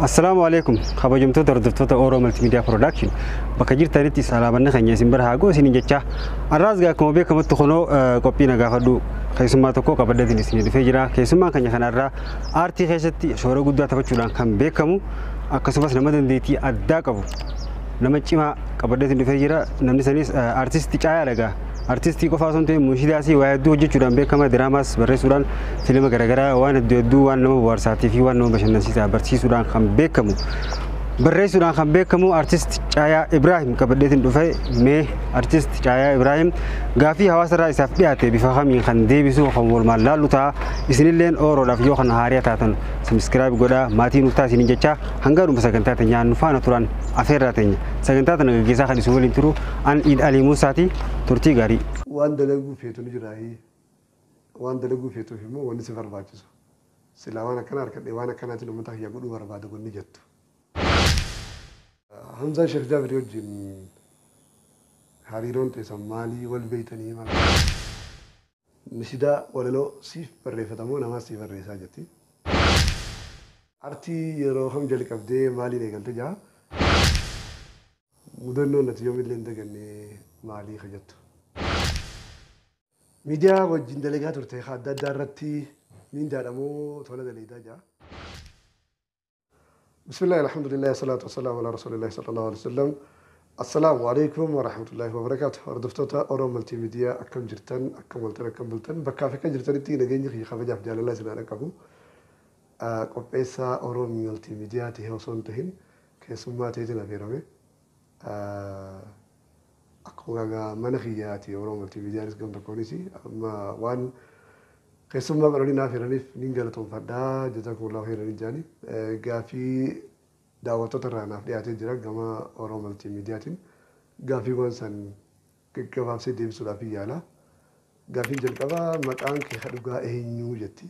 السلام عليكم خبجمتو تردفتو اورو ملتي ميديا برودكشن بكجير تاريتي سلامنا خنيا سيمبر هاغو سيني جچا اراز غا كومبي كمت خنو كوبي نغا فدو خيسما تكو كبددين سيني دفجرا خيسما كنيا خنارا ارتي خيستي شورو غدا تبچودان كم بكمو اكسبس نمدن ديتي ادا قبو نمچما كبددين دفجرا نمني سنيس ارتست چايا لغا ارتستي کو فاسونتي مشيداسي وايدو جچودان بكما دراماس برسودان فيلم غرغرا وان ددو وان نمو ورساتي في وان نمو بشنسي برسي سودان كم بكمو برسودان كم بكمو ارتست چايا ابراهيم كبددين دفاي مي ارتست چايا ابراهيم غافي حواس رايس افدياتي بفخامين خن ديبيسو خمول مالالوتا اسنيلين اورو دافيو خن هارياتاتن سبسكرايب غدا ماتي نوتا سيني جچا هنغارو مسكنتا تنيا نفانا توران افيراتين سكنتا نغيسا خدي سولين ترو ان ايد علي موساتي تورتي غاري وان دلغو فيتو نجراهي وان دلغو فيتو فيمو وني سفر باچسو سلاوانا كان اركدي وانا كانت لمتا يغدو بربادو نجتو حمزه شيخ جابر يوجين هاريرون تسمالي والبيتني ما نشدا وللو سيف بريفتمو نما سيف الريسا جتي ارتي يرو هم جلي قبدي مالي نيغلت جا مدنو نتيوم لندغني مالي خجت ميديا وجين دلغا ترتي خادا دارتي مين دادمو تولا دليدا جا بسم الله الحمد لله والصلاة والسلام على رسول الله صلى الله عليه وسلم السلام عليكم ورحمة الله وبركاته وردفتوتا أورو ملتي ميديا أكم جرتن أكم ولتن أكم بلتن بكافيك جرتن تي نجيني خي خفجا في جال الله سبحانه كابو قبيسا أورو ملتي ميديا تهو صنتهن كيسما تيجنا في رمي أكوغا منخياتي أورو ملتي ميديا رزقم تكونيسي أما وان كيسما بروني نافيرانيف نينجلتون فدا جزاكم الله خيرا نجاني غافي دعوتو ترانا فدياتي جرا غما اورو ملتي ميدياتين غافي وانسان كغاب سي ديم سولا في يالا غافي جلقبا مقان كي خدغا اينيو جتي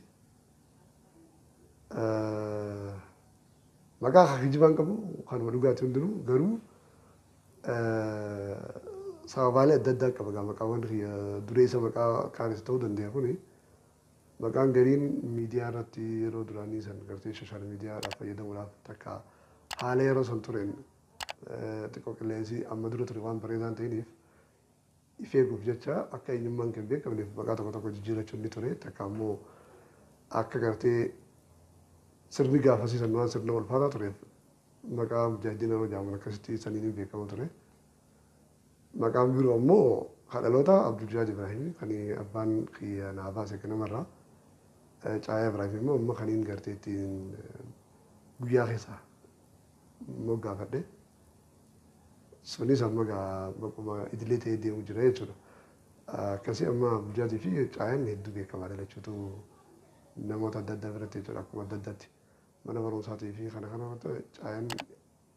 مقا خجبان كبو كان ودغا تندرو غرو سوالي ددا كبا مقا وند دريسا مقا كانستو دندي كوني مقان غرين ميديا رتي رو دراني سن کرتے سوشل ميديا را فيدا ولا تکا حالي رو سنتورين تكو كليسي امدرو تريوان بريدان تينيف يفيغو بجچا اكا ينمان كن بيك من مقا تكو جيرا چوني توري تکا مو اكا کرتے سرني غافسي سنوان سرنا ول فادا توري مقا مجاهدين رو جامنا كستي سنين بيك مو توري مقا بيرو مو خلالوتا عبد الجواد ابراهيم كني ابان خي نابا سكن مره چايا ابراهيم مو خنين غرتيتين غيا خيسا مو غافدي سوني سمغا بكما ادليتي دي وجريتو كسي اما بجادي في چايا ندو بي كمال لچتو نمو تدد برتي تو كما ددتي من برو ساتي في خنا چايا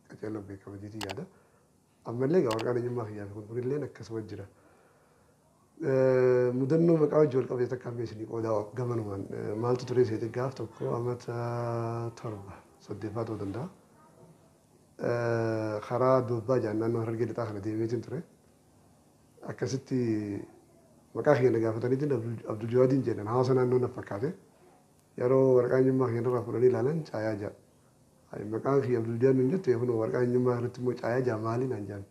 كتلو بي كما دي يادا اما لي غورغان يما خيا كون لين كسو جرا مدنو مقاو جول قبل تكامبيسني قودا غمنوان مالتو تريس هيت غاف توكو امت تربا صدفاتو دندا خرا دوبا جانن هرجي دتاخنا دي ميتين تري اكستي مقاخي نغافتني دين عبد الجوادين جنن حسنا نو نفكاته يارو ورقان يما هين رافلني لالن چايا جا اي مقاخي عبد الجواد نجت يهونو ورقان يما رتمو چايا جا مالي نانجان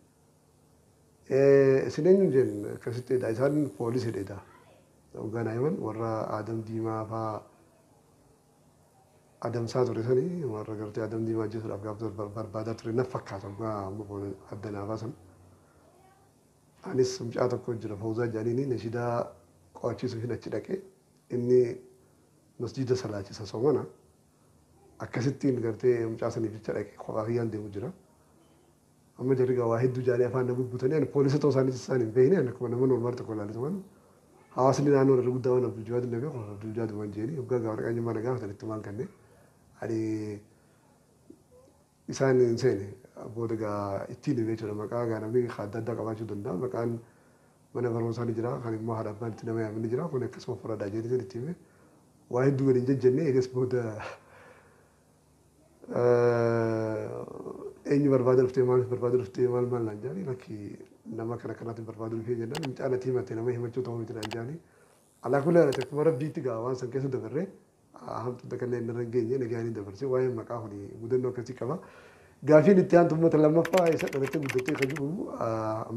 سنين جن كستي دايسان بوليس هيدا وغانا يمن ورا ادم ديما فا ادم ساتو رسني ورا غرتي ادم ديما جسر افغابتر بربادا تري نفكات غا مبو ادنا باسن انيس سمجاتا كوجرا فوزا جانيني نشيدا قوچي سفينا چدكي اني مسجد صلاه سسومنا اكستين غرتي مچاسني بيچدكي خوغيان دي وجرا أما جريجا واحد دو جاري أفان نبود بتوني أنا بوليس توصلني تساني بيني أنا كمان من أول مرة تقول على زمان حاسني أنا نرجو دوانا بالجواد النبي خلاص بالجواد وانجيني يبقى قارك أني ما نجاح ترى تمان كني علي إنسان بودجا إتيني بيجي لما كان أنا ميجي خد ددا كمان دندا مكان من أول مساني جرا خلي ما هذا بان تنام يا من جرا كنا كسب فرادة جدي جدي تيمه واحد دو جرينج جنة إيش بودا أي بربادل في مال مال لانجاني لكن نما كنا بربادل في جنة من أنا تيمة تنا ما هي مجتوى تومي تنا لانجاني على كل حال تكبر بيتي جاوان سنكسر دبره hamtu dakallee inni rangeenye nagaanii dabarse waa'ee maqaa huni mudannoo akkasii qaba. Gaafiin itti aantu uummata lammaffaa isa dhalattee guddattee kan jiru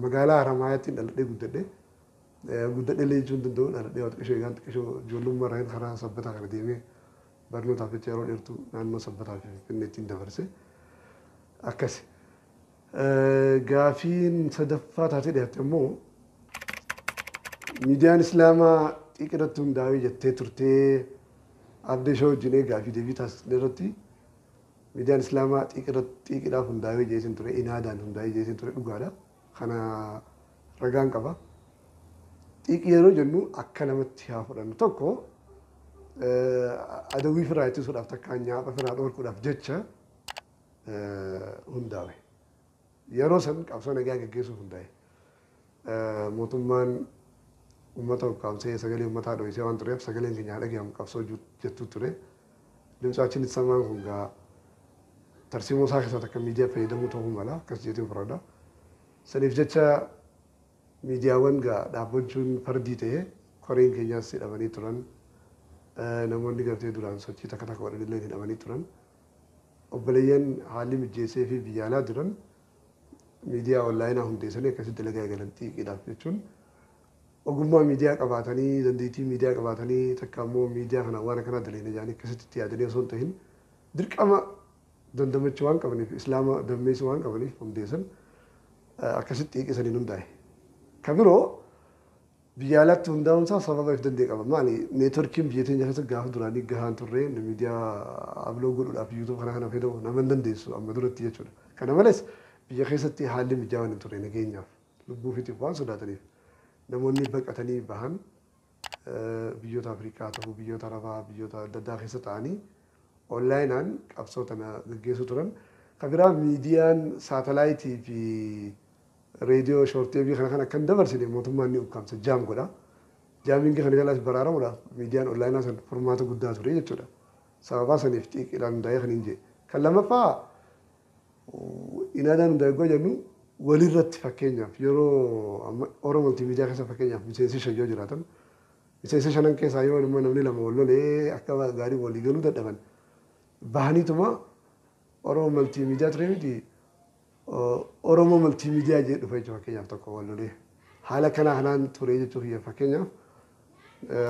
magaalaa Haramaayaatti dhaladhee guddadhee leenjii danda'u dhaladhee wata qishoo eegaan qishoo ijoollummaa irraa karaa sabbataa kana deemee barnootaaf jecha yeroo dheertuu naannoo sabbataa fi finfinnee ittiin dabarse akkasi. Gaafiin sadaffaa taatee dhiyaatte immoo miidiyaan Islaamaa xiqqirratti hundaa'ee jettee turtee abdii ishee wajjin gaafii deebii taasisne irratti miidiyaan Islaamaa xiqqidhaaf hundaa'ee jeesin ture inaadaan hundaa'ee jeesin ture dhugaadha. Kana ragaan qaba. Xiqqi yeroo jennu akka namatti haa fudhannu tokko adawwii firaa ittisuudhaaf takkaan nyaapha firaa dhorkuudhaaf jecha hundaa'e. Yeroo san qabsoo nagaa gaggeessuuf hundaa'e. Mootummaan uummata ukkaamsee sagalee uummataa dho'isee waan tureef sagaleen keenya dhagahamu qabsoo jettu ture. Dimtsaachiin isamaan kun gaa tarsiimoo isaa keessatti akka miidiyaa fayyadamuu ta'uu mala akkas jeetiin fudhadha. Saniif jecha miidiyaawwan gaa dhaabbachuun fardii ta'ee koreen keenyaas hidhamanii turan. Namoonni gartee duraan sochii takka takka godhanillee hidhamanii turan. Obboleeyyan haalli mijeessee fi biyya alaa jiran miidiyaa onlaayinaa hundeessanii akkasitti dalagaa galan xiqqidhaaf jechuun ogummaa miidiyaa qabaatanii dandeettii miidiyaa qabaatanii takka immoo miidiyaa kana waan akkanaa daleena jedhanii akkasitti itti yaadanii osoo hin ta'in dirqama dandamachuu waan qabaniif islaama dammeessuu waan qabaniif hundeessan akkasitti xiqqisaniin hundaa'e. Kan biroo biyya alaatti hundaa'uun isaa sababa if danda'e qaba. Maali neetworkiin biyya teenya keessa gaafa duraanii gahaan turre miidiyaa abloo godhuudhaaf yuutuub kana fayyadamu nama hin dandeessu amma duratti jechuudha. Kana malees biyya keessatti haalli mijaawaan hin turre nageenyaaf lubbuu fitiif waan sodaataniif namoonni baqatanii bahan biyyoota Afrikaa ta'uu biyyoota Arabaa biyyoota adda addaa keessa ta'anii onlaayinaan qabsoo tana gaggeessu turan. Kan biraa miidiyaan saatalaayitii fi reediyoo shoorteebii kana kan dabarsine mootummaan ni ukkaamsa jaam godha. Jaamiin kana jalaas baraaramuudhaaf miidiyaan onlaayinaa san furmaata guddaa ture jechuudha. Sababaa saniif xiqqidhaan hundaa'ee kan hin jee. Kan lammaffaa inaadaan hundaa'ee jennu walirratti fakkeenyaaf yeroo Oromoo miidiyaa keessa fakkeenyaaf miseensi shan yoo jiraatan miseensi shanan keessaa yoo namni lama wal lolee akka gaarii walii galuu dadhaban bahaniituma Oromoo maltiimiidiyaa ture miti Oromoo maltiimiidiyaa jedhu dhufa jechuudha fakkeenyaaf tokko wal lolee haala kanaan ture jechuuf fakkeenyaaf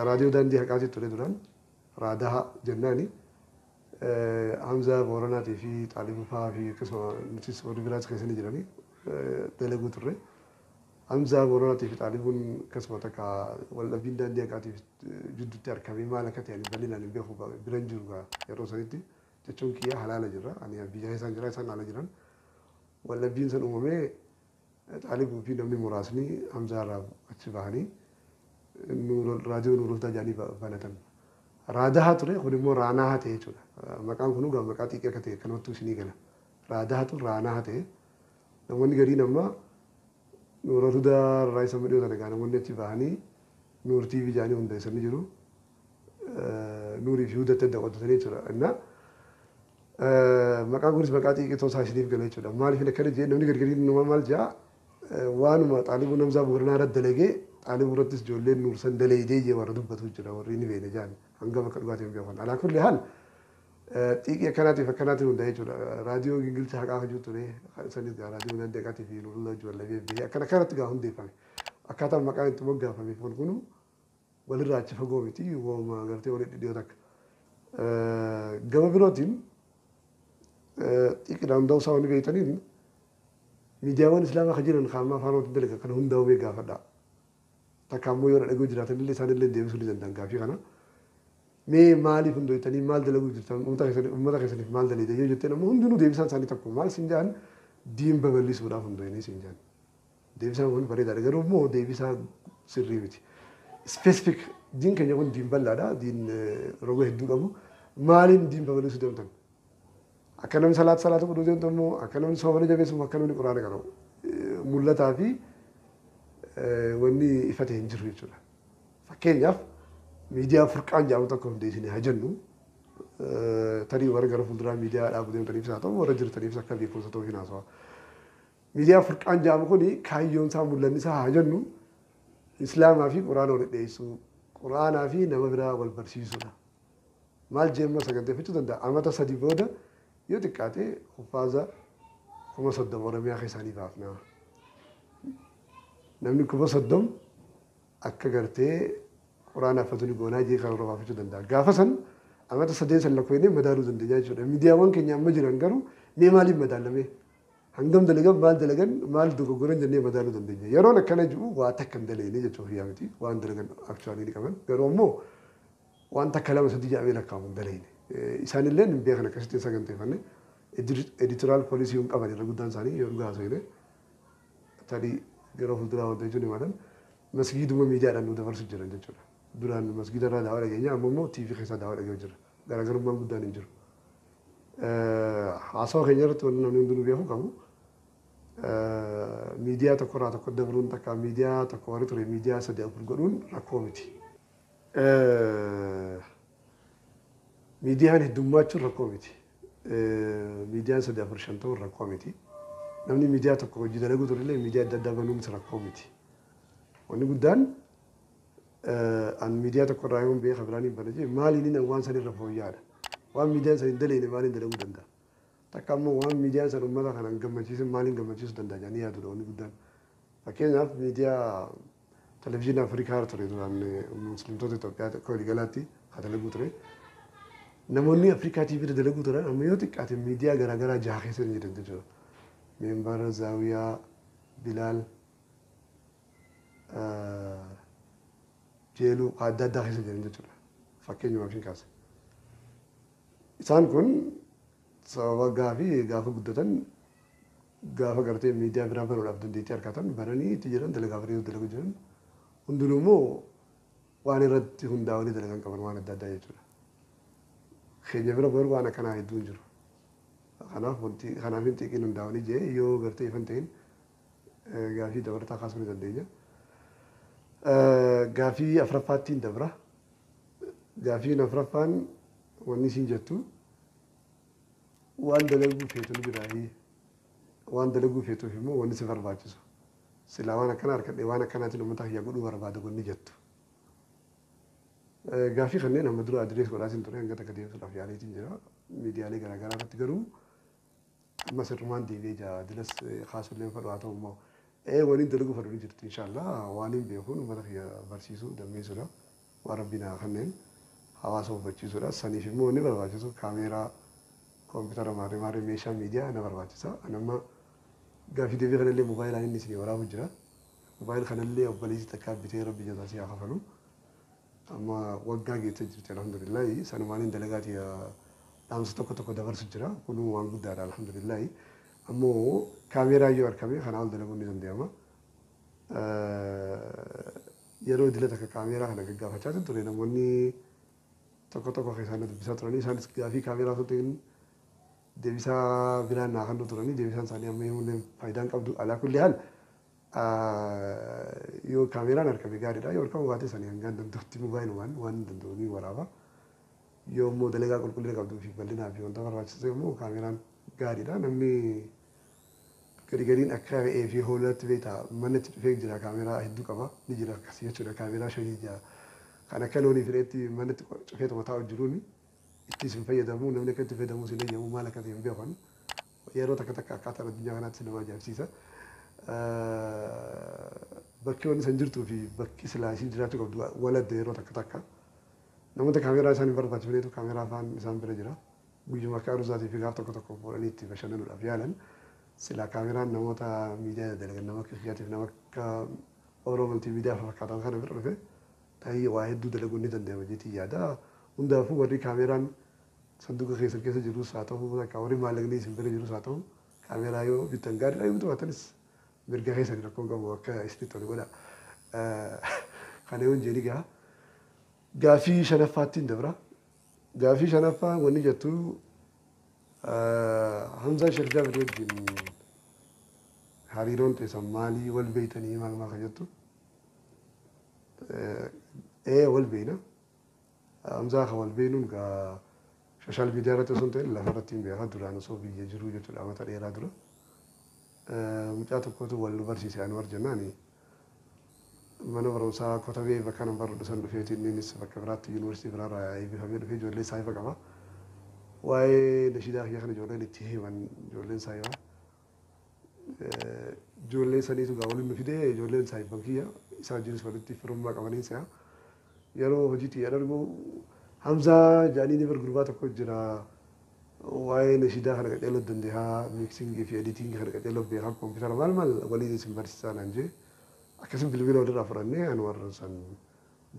raadiyoo daandii haqaatii ture duraan raadaha jennaani. Hamza Booranaatii fi Xaalibufaa fi akkasuma nutis warri biraas keessanii jiranii dalaguu turre. Hamza Booranaatii fi Xaalibuun akkasuma takka waldhabbiin daandii haqaatiif jidduutti argamee maal akka ta'an bal'inaan hin beeku bira hin jiru yeroo sanitti jechuun kiyya halaala jirra. Ani biyya keessaan jira isaan ala jiran. Waldhabbiin san uumamee Xaalibuu fi namni muraasni Hamza irraa achi bahanii raadiyoo nuuroftaa jedhanii banatan. Raadaha ture kun immoo raanaa ta'e jechuudha. Maqaan kun egaa maqaa xiqqee akka ta'e kanattuu isinii gala. Raadaha tu raanaa ta'e namoonni gariin amma nuura dudaa irraa isa midhoo sana egaa namoonni achi bahanii nuur TV jedhanii hundeessanii jiru. Nuurii fi hudatti adda qotatanii jechuudha. Innaa maqaan kunis maqaa xiqqee toosaa isiniif gala jechuudha. Maaliif akkana jee namni gargariin nama maal jaa waanuma Xaalibuu Namzaa Booranaa irratti dalagee Xaalibuu irrattis ijoolleen nuursan daleedee jee warra dubbatu jira warri ni beene jaan hanga bakka dhugaatiin beekan. Alaa kulli haal xiqqee akkanaatiin hundaa'e jechuudha. Raadiyoo Gingilcha haqaa hojii ture sanis gaa raadiyoo dandeeqaatii fi nuurula ijoollee biyya akkanatti gaa hundeeffame. Akkaataan maqaan itti moggaafameef kun walirraa achi fagoo miti wooma gartee walitti dhiyoo takka. Gama birootiin xiqqeedhaan hundaa'uu isaa wanni beektaniin miidiyaawwan islaamaa kan jiran kan afaan oromootiin dalaga kan hundaa'uu bee gaafadha. Takka ammoo yoo dhaguu jiraatan illee isaan illee deebisuu ni danda'an gaafii kana. Mee maaliif hundoytanii maal dalaguu jirtan uummata keessaniif maal daleedha yoo jettan ammoo hundinuu deebisaan isaanii tokko maal siin jedhan diin babal'isuudhaaf hundoyanii siin jedhan. Deebisaan kun bareedaadha garuu immoo deebisaa sirrii miti. Specific diin keenya kun diin bal'aadha diin roga hedduu qabu maaliin diin babal'isuu deemtan. Akka namni salaata godhuu deemtu immoo akka namni soomana jabeessu akka namni quraana qabu mul'ataa fi wanni ifa ta'e hin jiru jechuudha. Fakkeenyaaf miidiyaa furqaan jedhamu tokko hundeessinee haa jennu tarii warra gara fuulduraa miidiyaa dhaabuu deemtaniifis haa ta'u warra jirtaniifis akka beekumsa ta'uu hin haasawaa. Miidiyaa furqaan jedhamu kuni kaayyoon isaa mul'anni isaa haa jennu islaamaa fi quraana walitti dhiyeessuu quraanaa fi nama biraa wal barsiisuudha. maal jeemma saganteeffachuu danda'a amata sadii booda yoo xiqqaate kuffaaza 30,000 Oromiyaa keessaanii baafna. Namni 30,000 akka gartee quraana affatuni goonaa jee kan robaafachuu danda'a. Gaafa san amata sadeen san lakkoofnee madaaluu dandeenya jechuudha. Miidiyaawwan keenya amma jiran garuu mee maaliif madaalame? Hangam dalagan maal dalagan maal dogoggoran jennee madaaluu dandeenya. Yeroon akkana jiru waa takka hin daleene jechuuf yaa miti waan dalagan aktuaalii ni qaban. Garuu ammoo waan takka lama sadii jedhamee lakkaa'amu hin daleene. Isaanillee hin beekan akkasitti saganteeffanne editooraal poolisii hin qaban irra guddaan isaanii yoo dhugaa haasa'ine tarii gara fuulduraa wanta jechuun himalan masgiiduma miidiyaadhaan nu dabarsu jiran jechuudha. Duraan masgiida irraa daawaa dhageenya amma immoo TV keessaa daawaa dhagee jira. Garaagarummaan guddaan hin jiru. Haasawa keenya irratti wanti namni hundinuu beeku qabu. Miidiyaa tokko irraa tokko dabaluun takka miidiyaa tokko warri ture miidiyaa sadii afur godhuun rakkoo miti. Miidiyaan heddummachuun rakkoo miti. Miidiyaan sadii afur shan ta'uun rakkoo miti. Namni miidiyaa tokko hojii dalaguu turellee miidiyaa adda addaa banuun rakkoo miti. Wanni guddaan an miidiyaa tokko irraa yoon beeka biraan hin bane maaliin waan san irra fooyya'aadha. Waan miidiyaan san hin daleene maaliin dalaguu danda'a. Takka ammoo waan miidiyaan san uummata kana hin gammachiisin maaliin gammachiisuu danda'a jedhanii yaadudha wanni guddaan. Fakkeenyaaf miidiyaa televizyiinii Afrikaa ture duraan musliimtota Itoophiyaa tokko waliigalaatti haa dalaguu ture. Namoonni Afrikaa TV dalaguu turan amma yoo xiqqaate miidiyaa garaagaraa jaha keessa ni jiran jechuudha. Meembara Zaawiyaa Bilaal jeeluu adda addaa keessa jiran jechuudha. Fakkeenyumaaf hin kaase. Isaan kun sababa gaafa guddatan gaafa gartee miidiyaa biraa banuudhaaf dandeettii argatan bananii itti jiran dalagaa firii dalagu jiran hundinuu immoo waan irratti hundaa'anii dalagan qaban waan adda addaa jechuudha. Keenya bira garuu waan akkanaa hedduu hin jiru. Kanaaf hin xiqqin hundaa'anii jee yoo gartee ifan ta'in gaafii dabalataa kaasuu ni dandeenya. Gaafii afuraffaattiin dabra. Gaafiin afuraffaan wanni isin jettu waan dalaguu feetu ni jiraayi. Waan dalaguu feetuuf immoo wanni si barbaachisu. Silaa waan akkana harkadhee waan akkanaatiin uummata kiyya godhuu barbaada wanni jettu. Gaafii kanneen amma dura adirees godhaasin ture hanga takka deemsuudhaaf yaaliitiin jira. Miidiyaalee garaagaraa irratti garuu amma sirrumaan deebi'ee jira. Adirees kaasuullee fadhu haa ta'u immoo waliin dalaguu fadhu ni jirti inshaallah waan hin beekuun uummata kiyya barsiisuu dammeessuudha. Waan rabbinaa kanneen hawaasa hubachiisuudha. Saniif immoo ni barbaachisu kaameeraa koompitara maarii meeshaa miidiyaa na barbaachisa. Anamma gaafii deebii kanallee moobaayilaan inni isin waraabu jira. Moobaayil kanallee obboleessi takkaa bitee rabbi jataa si haa kafalu. Amma waggaa geessee jirti alhamdulillahi. Sanumaan dalagaati dhaamsa tokko dabarsu jira. Kunuu waan guddaadha alhamdulillahi. Ammoo kaameeraa yoo argame kanaa ol dalaguun ni danda'ama. Yeroo idila takka kaameeraa kana gaggaafachaa ture namoonni tokko keessaa na dubbisaa turanii isaanis gaafii kaameeraa osoo ta'in deebisaa biraan naa kan turanii deebisaan isaanii amma yoo faayidaan qabdu alaa kulli haal yoo kaameeraan argame gaariidha yoo argamu baate sanii hangaan danda'utti moobaayilumaan waan danda'u ni waraaba. Yoo immoo dalagaa qulqullina qabduu fi bal'inaa fi wanta barbaachise immoo kaameeraan gaariidha. Namni gariin akka re'ee fi hoolatti beektaa manatti dhufee jira kaameeraa hedduu qaba ni jira akkasii jechuudha kaameeraa shanii jira. Kan akka loonii fireetti manatti cufeetu mataa hojjetuuni itti isin fayyadamu namni akka itti fayyadamu isin eeyyamu maal akka ta'e hin beekan yeroo takka akkaataan addunyaa kanaatti nama ajaa'ibsiisa. Bakki wanni san jirtuu fi bakki silaa isin jiraachuu qabdu waladda yeroo takka namoota kaameeraa isaan hin barbaachifneetu kaameeraa afaan isaan bira jira. Guyyuma akka aruzaatii fi gaaf tokko fuudhanii itti bashannanuudhaaf yaalan silaa kaameeraan namoota miidiyaa dalagan nama akka xiyyaatiif nama akka Oromoo miidiyaa fakkaatan kana bira dhufe ta'ee waa hedduu dalaguun ni danda'ama jeetii yaada. Hundaafuu warri kaameeraan sanduuqa keessa jirus haa ta'u akka warri maallaqni isin bira jirus haa ta'u kaameeraa yoo bittan gaariidha yoo bitaatanis mirga keessan rakkoo qabu akka isinitti tole godha. Kana yoo jeeni gaa gaafii shanaffaattiin dabra. Gaafii shanaffaa wanni jettu Hamza Sheikh Jaabir wajjin hariiroon teessan maalii wal beeytanii maal kan jettu. Wal beeyna. Hamza kan wal beenuun gaa sooshaal miidiyaa irratti osoo hin ta'in lafa irratti hin beekaa duraan osoo biyya jiruu jechuudha amata dheeraa dura. Mucaa tokkotu wal barsiise Anwar jennaan mana barumsaa kotabee bakka nama baruu dhusan dhufeetiin innis bakka biraatti yuunivarsiitii biraarraa eebbifamee dhufee ijoollee isaa ifa qaba. Waa'ee nashiidaa kiyya kana ijoolleen itti himan ijoolleen isaa himaa. Ijoollee saniitu gaa waliin nu fidee ijoolleen isaa hibban kiyya isaa wajjinis walitti firummaa qabanii se'a. Yeroo hojiitti adargu Hamzaa jaanii ni gurgurbaa tokko jira. Waa'ee nashiidaa kana qaceeloo dandeehaa miiksingii fi editingii kana qaceeloo beekaa kompiitara maal waliin isin barsiisaa naan jee. Akkasuma bilbila walirraa fudhannee Anwar san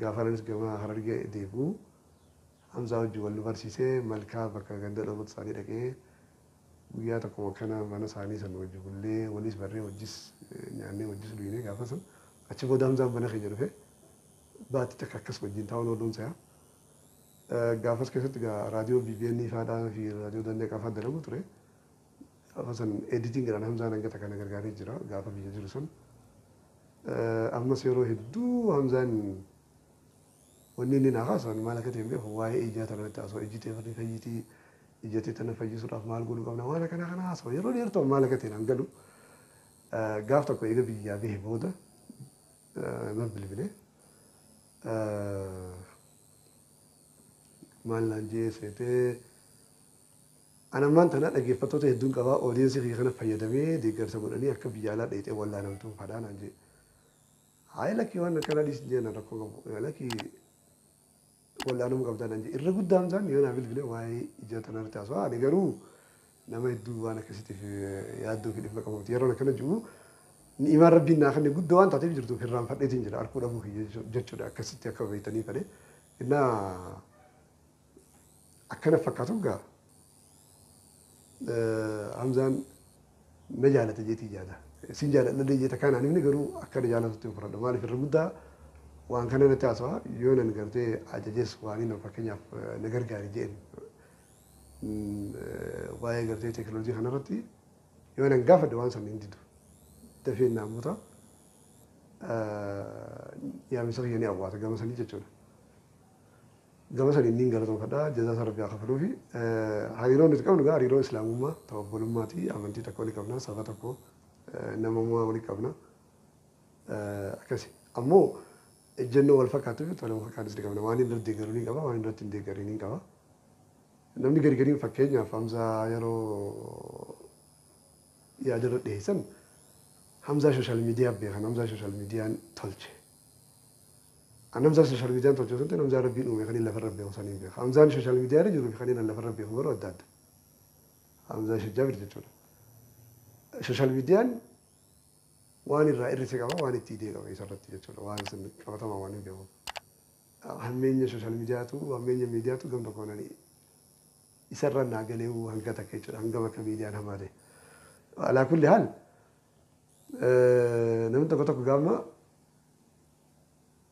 gaafa gama Harargee deebi'u Hamzaa wajjin wal barsiisee malkaa bakka ganda dhalootaa isaanii dhaqee guyyaa tokko kana mana isaanii san wajjin bullee waliis barree wajjis nyaannee wajjis dhuyinee gaafa san achi booda Hamzaan mana keenya dhufe baatti takka akkas wajjin taa'uun ooluun se'a. Gaafas keessatti raadiyoo BBN faadhaa fi raadiyoo Dandeeqaa fa'aa dalagu ture. Gaafa san editingiidhaan Hamzaan hanga takka na gargaaree jira gaafa biyya jiru sun. Ammas yeroo hedduu Hamzaan wanni inni naa haasawan maal akka ta'e beeku waa'ee ijaa tana natti haasawaa ijji ta'e fayyitii ijjatee tana fayyisuudhaaf maal godhuu qabna waan kana haasawa yeroo dheertuu maal akka ta'e naan galu gaaf tokko eega biyyaa bahee booda na bilbilee maal naan jee seetee anammaan tana dhaggeeffattoota hedduun qabaa oodiyeensii kiyya kana fayyadamee deeggarsa godhanii akka biyya alaa dheexee wallaanamtuu fadhaa naan jee. Hayi lakkii waan akkana dhiis jeena rakkoo qabu. Lakkii wallaanamuu qabdaa naan jee. Irra guddaa Hamzaan yoo naa bilbilee waa'ee ija tanarratti haasawaa. Ani garuu nama hedduu waan akkasitiif yaaddoo fi dhimma qabuuti. Yeroo akkana jiru ni'imaan rabbiin naa kanneen guddoo waan taateef jirtuuf irraan fadheetiin jira. Arkuu dhabuu jechuudha akkasitti akka beektanii fadhe. Innaa akkana fakkaatu gaa Hamzaan na jaalata jeetii jaala. Siin jaaladha jeeta kanaan inni garuu akkana jaalatutti fudhadha. Maaliif irra guddaa waan kana natti haasawaa yoo nan gartee ajajes waan inni fakkeenyaaf na gargaari jeen waa'ee gartee teekinooloojii kanarratti yoo nan gaafadhe waan sana hin didu dafee naan buta yaamisa kiyya ni awwaata gama sanii jechuudha. Gama sanii inni hin galatoonfadha jazaa isaa rabbi haa kafaluu fi hariiroo nuti qabnu gaa hariiroo islaamummaa tawabbolummaati amantii tokko wali qabna saba tokko namummaa wali qabna akkasi ammoo ejjennoo wal fakkaatu fi tola wal fakkaatus ni qabna waan inni irratti deeggaru ni qaba waan inni irratti hin deeggarin ni qaba. Namni gadi gadiin fakkeenyaaf Hamzaa yeroo yaadarra dhiyeessan Hamzaa sooshaal miidiyaa beekan Hamzaa sooshaal miidiyaan tolche. Hamzaa sooshaal miidiyaan tolche osoo ta'e Hamzaa rabbiin uume kan inni lafarra beeku saniin beeka. Hamzaan sooshaal miidiyaa irra jiru kan inni lafarra beeku garuu adda adda. Hamzaa Shajjaabir jechuudha. Sooshaal miidiyaan waan irraa hir'ise qaba waan itti hidhee qaba isarratti jechuudha waan sun qabatamaa waan hin beeku. Hammeenya sooshaal miidiyaatu hammeenya miidiyaatu gam tokkoon isarra naa galee hanga takka jechuudha hanga bakka miidiyaan hamaa ta'e. Alaa kulli haal namni tokko tokko gaafuma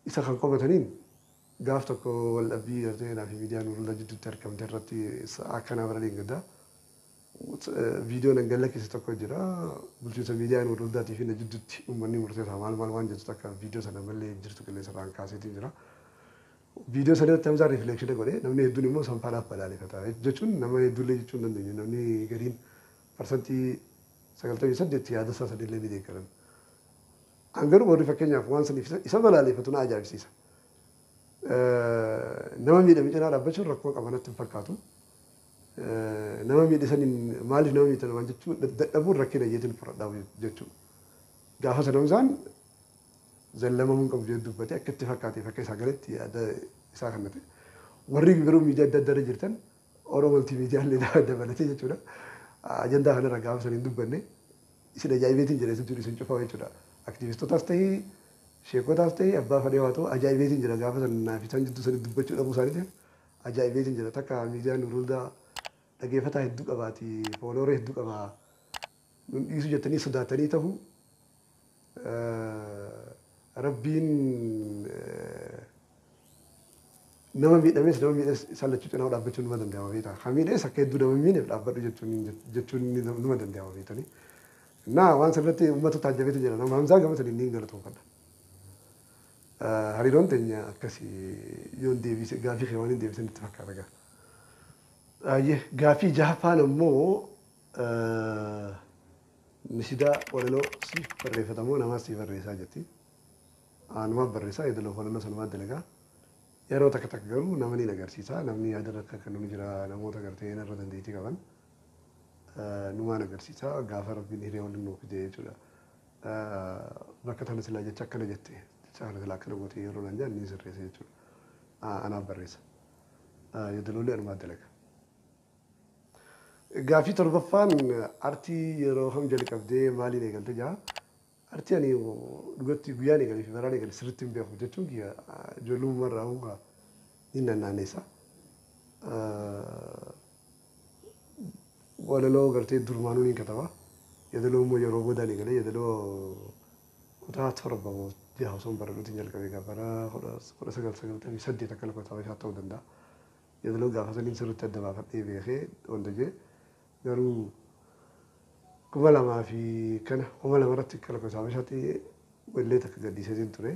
isa kan qomataniin gaaf tokko wal dhabbii gartee naa fi miidiyaan urula jidduutti argamte irratti akkanaa bara deeggaddaa. Viidiyoon angalla keessa tokko jira bulchiinsa miidiyaan urulaatii fi na jidduutti uummanni murteessaa maal waan jettu akka viidiyoo sana malee jirtu qilleensa irraan kaaseetiin jira. Viidiyoo sana irratti Hamzaan riifleekshina godhee namni hedduun immoo sanfaadhaaf balaaleffata jechuun nama hedduullee jechuu hin dandeenyu namni gadiin parsantii 98 yaada isaa sadillee ni deeggaran. Angaruu warri fakkeenyaaf waan saniif isa balaaleffatu na ajaa'ibsiisa. Nama miidhame cinaa dhaabbachuun rakkoo qabanatti hin fakkaatu. Nama miidhisaniin maaliif nama miidhan waan jechuun dadhabuun rakkina jeetiin fudhadhaa jechuudha. Gaafa sana Hamzaan zallamamuu qabu jedhu dubbatee akka itti fakkaatee fakka isaa galatti yaada isaa kannate. Warri garuu miidiyaa adda addaa jirtan Oromoo miidiyaa illee dabalatee jechuudha. Ajandaa kanarra gaafa sana hin dubbanne isin ajaa'ibeetiin jira isin cufaa jechuudha. Aktiivistootaas ta'ee sheekotaas ta'ee abbaa fadhee waa ta'u ajaa'ibeetiin jira gaafa sana naaf isaan jidduu sanii dubbachuu dhabuu isaaniitiin ajaa'ibeetiin jira takka miidiyaan uruldaa dhaggeeffataa hedduu qabaati foolooree hedduu qabaa nun dhiisu jettanii sodaatanii ta'u rabbiin nama miidhames isaan lachuu cinaa dhaabbachuun numa danda'ama beektaa. Kan miidhames akka hedduu nama miidheef dhaabbadhu jechuun numa danda'ama beektanii. Naa waan sirriitti uummata taajjabeetu jira nama Hamzaa gama sanii ni galatoonfadha. Hariiroon teenya akkasii yoon deebise gaafii kee waan hin deebisan itti fakkaata gaa. Gaafii jahaffaan ammoo nashidaa walaloo siif barreeffatamoo namaas siif barreessaa jetti. Aanumaaf barreessaa yeedaloo falannoo sanumaaf dalagaa. Yeroo takka takka garuu nama ni agarsiisa. Namni yaada akka kennuun jira namoota gartee irra dandeettii qaban. Numaan agarsiisa. Gaafa rabbiin hiree waliin nuuf fide jechuudha. Bakka tana silaa jecha akkana jette. Jecha kana silaa akkana gootee yeroo nan jaan ni sirreessa jechuudha. Anaaf barreessa. Yeedaloolee anumaaf dalagaa. Gaaffii torbaffaan artii yeroo ham jalqabdee maaliin eegalte jaa? Artii ani dhugatti guyyaan eegalee fi baraan eegalee sirriitti hin beeku jechuun ijoollummaa irraa hundaa ni nannaanessa. Walaloo gartee durmaanuu ni kataba. Yeedaloo immoo yeroo boodaan eegalee yeedaloo kutaa torba ji'a osoo hin baradhuutiin jalqabee gaafara 1998 akka lakkoofsa isaa ta'uu danda'a. Yeedaloo gaafa saniin sirriitti adda baafadhee beekee wanta jee garuu kuma lamaa fi kana kuma lama irratti akka lakkoofsa isaatti wallee takka gaddiiseetiin ture.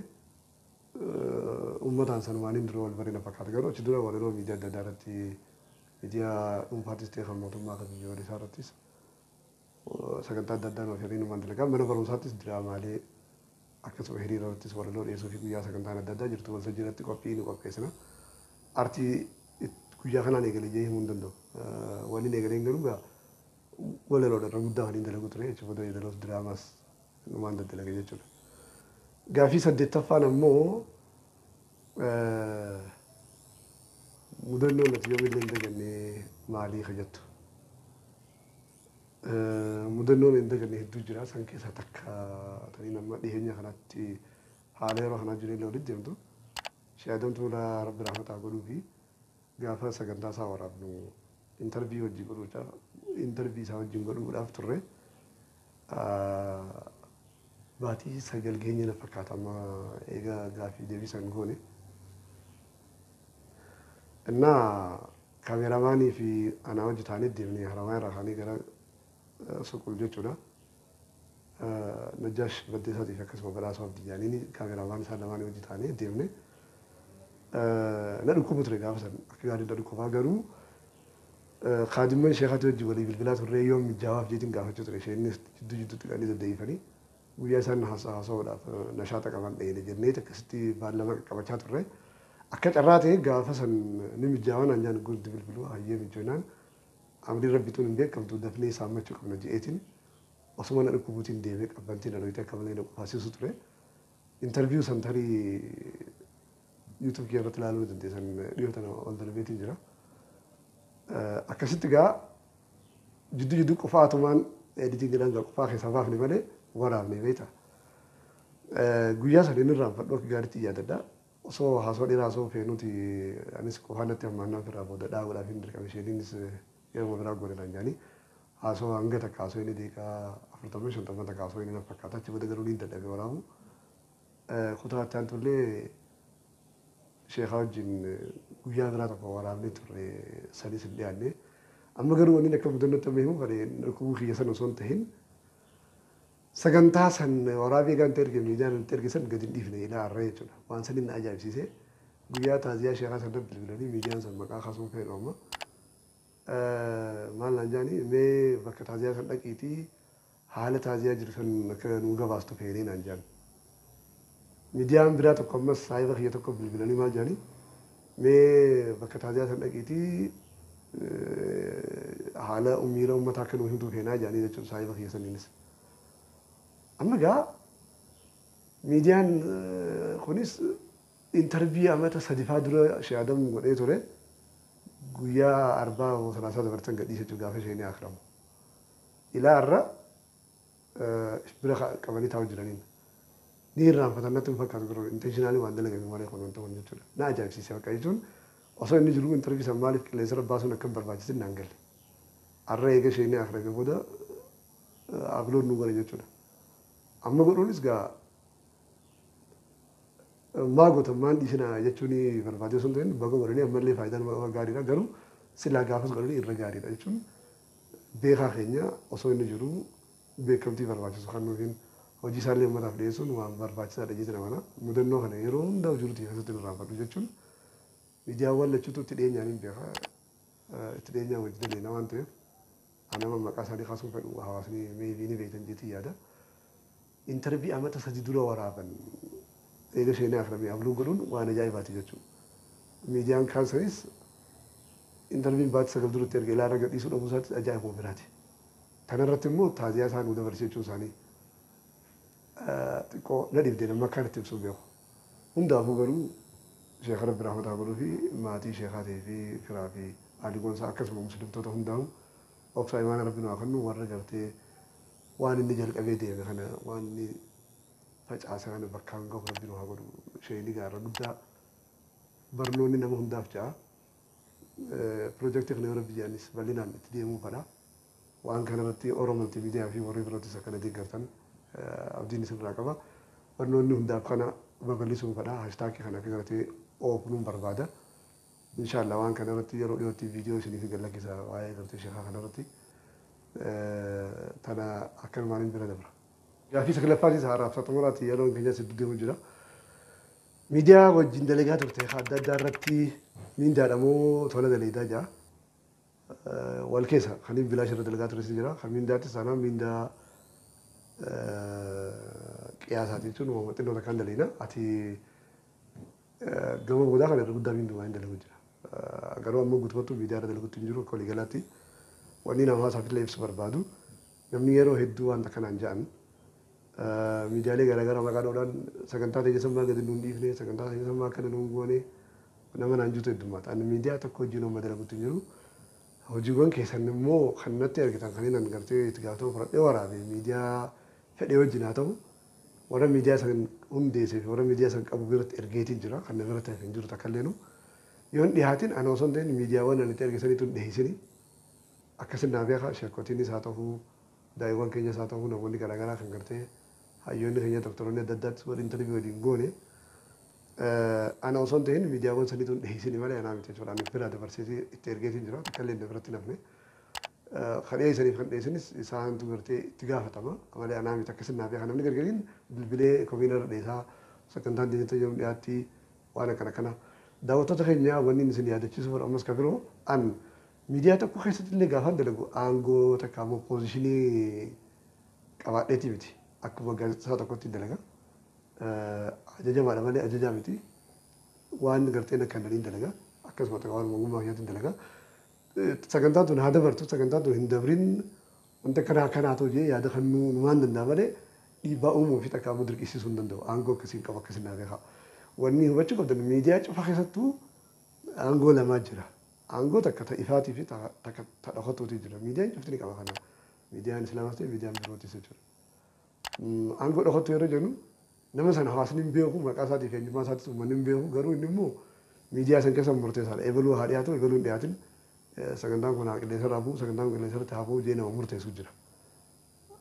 Uummataan sanumaan hin dura wal bareena fakkaata garuu achi dura walaloo miidiyaa adda addaa irratti miidiyaa dhuunfaattis ta'e kan mootummaa kan biyya isaa irrattis sagantaa adda addaa nuuf hiriin uumaan dalagaa mana barumsaattis diraamaalee akkasuma hiriira irrattis walaloo dhiyeessuu fi guyyaa sagantaan adda addaa jirtu waltajjii irratti qophii ni qopheessina. Artii guyyaa kanaan eegalee jee himuu hin danda'u. Wanni eegalee hin galu walaloodha irra guddaa waliin dalagu ture jechuudha. Yeedaloos diraamaas numaan daddalaga jechuudha. Gaaffii 8ffaan ammoo mudannoo nuti yoomillee hin dagannee maalii kajattu. Mudannoon hin dagannee hedduu jira. San keessaa takka ta'ii nama dhiyeenya kanatti haala yeroo kanaa jireenya walitti deemtu. Shaadamtuu rabbi rahmataa godhuu fi gaafa sagantaa isaa waraabnu intarvii hojii godhuudhaaf intarvii isaa wajjin godhuudhaaf turre baatii 9 geenye na fakkaata amma egaa gaaffii deebisan goone. Innaa kaameraamaanii fi anaa hojii taanee deemnee haramaa irraa kaanee gara suqul jechuudha. Najjaash Baddeessaatiif akkasuma badhaasoo Abdiyyaaniin kaameraamaan isaan lamaan hojii taanee deemnee. Na dhukkubu ture gaafa san akka gaarii na dhukkubaa garuu kaadimman sheekati hojii walii bilbilaa turree yoo mijaawaaf jeetiin gaafachuu ture isheenis jidduu jidduutti qanii daddeeyifanii guyyaa isaan haasa'uudhaaf nashaata qaban dheene jennee akkasitti baallama qaqqabachaa turre akka carraa ta'e gaafa san ni mijaawan anjaan gurdi bilbiluu hayyee mijoonaan amrii rabbituun hin beekamtu dafnee saammachuu qabna je'eetiin osuma na dhukkubuutiin deemee qabbantiin na dhoyitee akka malee na qufaasisu ture. Intarviyuu san tarii YouTube kee irratti ilaaluu dandeessan dhiyoo tana ol darbeetiin jira. Akkasitti gaa jidduu qofaatumaan editingiidhaan gaa qofaa keessaa baafne malee waraabne beekta. Guyyaa sana inni irraanfadhu akka gaariitti yaadadha. Osoo haasoo dheeraa osoo feenuti anis qofaan natti hammaannaa ofirraa booda dhaabuudhaaf hin dirqame isheeniinis yeroo biraa godhan jaanii haasoo hanga takka haasoo inni deeqaa 40-50 takka haasoo inni na fakkaata achi booda garuu ni dadhabe waraabu. Kutaa itti aantullee sheekaa wajjin guyyaa biraa tokko waraabnee turre sadii sin dhiyaanne. Amma garuu wanni akka mudannootti amma himu kan dhukkubu kiyya san osoo hin tahin sagantaa san waraabee gaanta erge miidiyaan itti erge san gadi hin dhiifne ilaa har'a jechuudha. Waan san inni ajaa'ibsiise guyyaa taaziyaa sheekaa san irratti bilbilanii miidiyaan san maqaa kaasuun fedhu amma. Maal naan jaanii mee bakka taaziyaa san dhaqiitii haala taaziyaa jiru san akka nu gabaastu feenee naan jaan. Miidiyaan biraa tokko ammas saayiba kiyya tokko bilbilanii maal jaanii mee bakka taaziyaa san dhaqiitii haala miira uummataa akka nu himtuu feenaa jaanii jechuudha saayiba kiyya saniinis. Amma gaa miidiyaan kunis intarvii amata sadifaa dura shaadam godhee ture guyyaa 40 dabartan gadhiise jechuudha gaafa isheen akramu. Ilaa irra bira qabanii taa'u jiraniin. Ni irraanfatan natti hin fakkaatu garuu intentionaalii waan dalagame malee kun wanta kun jechuudha. Na ajaa'ibsiise bakka jechuun osoo inni jiru intarvii san maaliif qilleensa irra baasuun akka hin barbaachisin naan galle. Har'a eega isheen akrame booda abloon nu godhe jechuudha. Amma godhuunis gaa maa gootammaan dhiisina jechuun barbaadee osoo hin ta'in baga godhanii ammallee faayidaan gaariidha garuu silaa gaafas godhanii irra gaariidha jechuun beekaa keenya osoo inni jiru beekamtii barbaachisu kan nuufiin hojii isaallee uummataaf dhiyeessuun waan barbaachisaadha jechuudha mana mudannoo kana yeroo hundaa jirutti keessatti nu irraanfadhu jechuun miidiyaawwan lachuutu itti dhiyeenyaan hin beekaa itti dhiyeenyaan wajji daleena waan ta'eef anama maqaa isaanii kaasuun fedhu hawaasni meebii ni beektan jeetii yaada. Intarvii amata sadii dura waraaban eega seenaa akramii abluu godhuun waan ajaa'ibaati jechuudha. Miidiyaan kaansaris intarviin baatti sagal duratti erga ilaala gadhiisuu dhabuu isaatti ajaa'ibuma biraati. Kanarratti immoo taaziyaa isaan nu dabarsachuu isaanii xiqqoo na dhibdee nama akkanatti ibsuu beeku. Hundaafuu garuu sheekha Rabbi rahmataa godhuu fi maatii sheekaatii fi firaa fi haadhi goonsaa akkasuma muslimtoota hundaa'u obsaa imaana Rabbi nu haa kennu warra gartee waan inni jalqabee deeme kana waan inni facaase kana bakkaan gahu Rabbi nu haa godhu sheenii gaarra guddaa barnoonni nama hundaaf ja'a. Projektii kana Rabbi jedhanis bal'inaan itti deemuu fedha. Waan kanarratti Oromoo miidiyaa fi warri birootis akkana deeggartan abdiin isinirraa qaba. Barnoonni hundaaf kana babal'isuu fedha. Haashtaagii kana akka gartee oofuun barbaada. Inshaallah waan kanarratti yeroo dhiyootti viidiyoo isiniif galakkisa waa'ee gartee sheekaa kanarratti tana akka maaliin bira dabra. Gaaffii saglaffaatis haaraaf saxumuraatti yeroo keenya sidduu deemu jira. Miidiyaa wajjin dalagaa turte adda addaa irratti mindaadha moo tola daleedaa jira. Wal keessa kan inni bilaash irra dalagaa turre jira. Kan mindaatti sanaan mindaa qiyaasaati jechuun uumama xinnoo takkaan daleena. Ati gama boodaa kana irra guddaa minduu waan dalagu jira. Garuu ammoo guutumatti miidiyaa irra dalaguutti hin jiru akka waliigalaatti wanni nama haasaaf illee ibsu barbaadu. Namni yeroo hedduu wanta kanaan ja'an miidiyaalee garaagaraa maqaadhaan sagantaa tajaajilummaa gadi nuun dhiifne sagantaa tajaajilummaa akkana nuun goone nama naan juutu heddummaata. Ani miidiyaa tokko hojii nama dalaguutti hin jiru. Hojiiwwan keessan immoo kan natti argitan kan inni gartee itti gaafatama fudhadhee waraabe miidiyaa fedhee wajjin haa ta'u warra miidiyaa san hundeessee fi warra miidiyaa san qabu biratti ergeetiin jira kan nama irratti hin jiru takka illee yoon dhihaatiin ana osoo hin ta'in miidiyaawwan ani itti ergisaniitu hin dhiheessini akkasin naa beeka sheekootiinis haa ta'u daa'imman keenyas haa ta'u namoonni garaagaraa kan gartee hayyoonni keenya doktoroonni adda addaatti warri intarviyuu waliin goone ana osoo hin ta'in miidiyaawwan saniitu hin dhiheessini malee anaa miti jechuudha ani bira dabarsee itti ergeetiin jira takka illee inni biratti nafne kan dhiyeessaniif kan dhiyeessanis isaantu gartee itti gaafatama malee anaa miti akkasin naa beeka namni gargariin bilbilee komiinarra dhiyeessaa sagantaan diinata yeroo dhiyaatti waan akkana kana daawwattoota keenya wanni isin yaadachiisuuf ammas ka biroo an miidiyaa tokko keessatti illee gaafa dalagu aangoo takka ammoo poozishinii qabaadheeti miti akkuma gaazexaa tokkotti dalaga ajajamaadha malee ajajaa miti waan garteen akka hin dalaga akkasuma takka waan ogummaa keenyaatiin dalaga sagantaan tun haa dabartu sagantaan tun hin dabrin wanta kanaa ta'u jee yaada kan numaan danda'a malee dhiibbaa uumuu fi takka ammoo dirqisiisuu hin danda'u aangoo akkasiin qabu akkasiin naa beekaa. Wanni hubachuu qabdan miidiyaa cufa keessattuu aangoo lamaa jira. Aangoo takka ta ifaatii fi takka ta dhokatuutii jira. Miidiyaan cufti ni qaba kana. Miidiyaan islaamas ta'e miidiyaan birootis jechuudha. Aangoo dhokatu yeroo jennu nama sana hawaasni hin beeku maqaa isaatii fi eenyummaa isaatii uummanni hin beeku garuu inni immoo miidiyaa san keessa murteessaadha. Eebaluu haa dhiyaatu eebaluu hin dhiyaatin sagantaan kun haa qilleensa irraa bu'u sagantaan kun qilleensa irratti haa bu'u jee nama murteessu jira.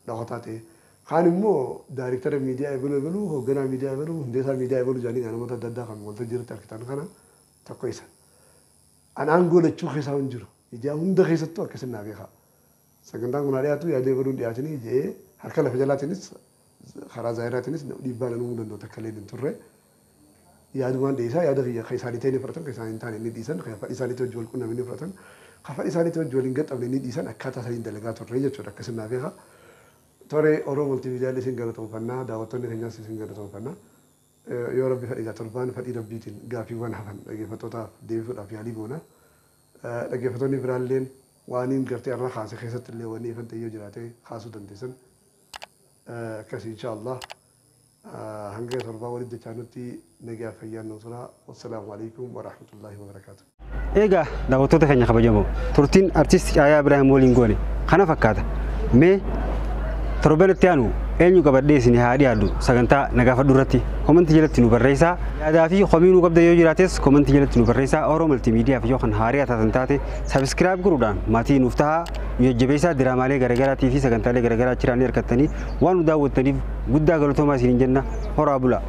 Dhokataa ta'e. Kaan immoo daariktara miidiyaa eebaluu hoogganaa miidiyaa eebaluu hundeessaa miidiyaa eebaluu jedhanii namoota adda addaa kan waltajjii irratti argitan kana tokko isa. An aangoo lachuu keessaa hin jiru. Miidiyaa hunda keessattuu akkasii naa beekaa. Sagantaan kun haa dhiyaatu yaada eebaluun dhiyaatinii jedhee harka lafa jalaatiinis karaa zaayiraatiinis dhiibbaa nanuu danda'u takka illee hin turre. Yaadumaan dhiyeessaa yaada kan isaanii ta'e ni fudhatan kan isaanii hin taane ni dhiisan kan fadhii isaaniitti hojii wal qunnamanii ni fudhatan kan fadhii isaaniitti hojii wal hin gaxxabne ni dhiisan akkaataa isaanii dalagaa turre jechuudha akkasii naa beekaa. Tore Oromoo multiimiidiyaalee isin galatoomfannaa daawwattoonni keenyas isin galatoomfannaa yoo rabbi fedhe torbaan fedhii rabbiitiin gaaffiiwwan hafan dhaggeeffattootaaf deebisuudhaaf yaalii goona. Dhaggeeffattoonni biraalleen waaniin gartee irra kaase keessatti illee wanni ifan ta'ee yoo jiraate kaasuu dandeessan akkasii inshaallah hanga torbaa walitti dachaanutti nagaa fayyaan nu tura. Wassalaamu alaikum wa rahmatullahi wa barakaatu. Egaa daawwattoota keenya kabajamoo turtiin artiist Yaayaa Ibraahim waliin goone kana fakkaata. Mee torbeetti aanu eenyu qabadhee isin haa dhiyaadhu sagantaa nagaafadhu irratti komentii jalatti nu barreessaa yaadaa fi komii nu qabda yoo jiraates komentii jalatti nu barreessaa Oromoo Multiimiidiyaa fi yoo kan haarii taatan taate sabiskiraayib godhuudhaan maatii nuuf ta'a nu jajjabeessaa diraamaalee garaagaraatii fi sagantaalee garaagaraa achiraan argattanii waan nu daawwattaniif guddaa galatoomaa isiniin jenna horaa bulaa.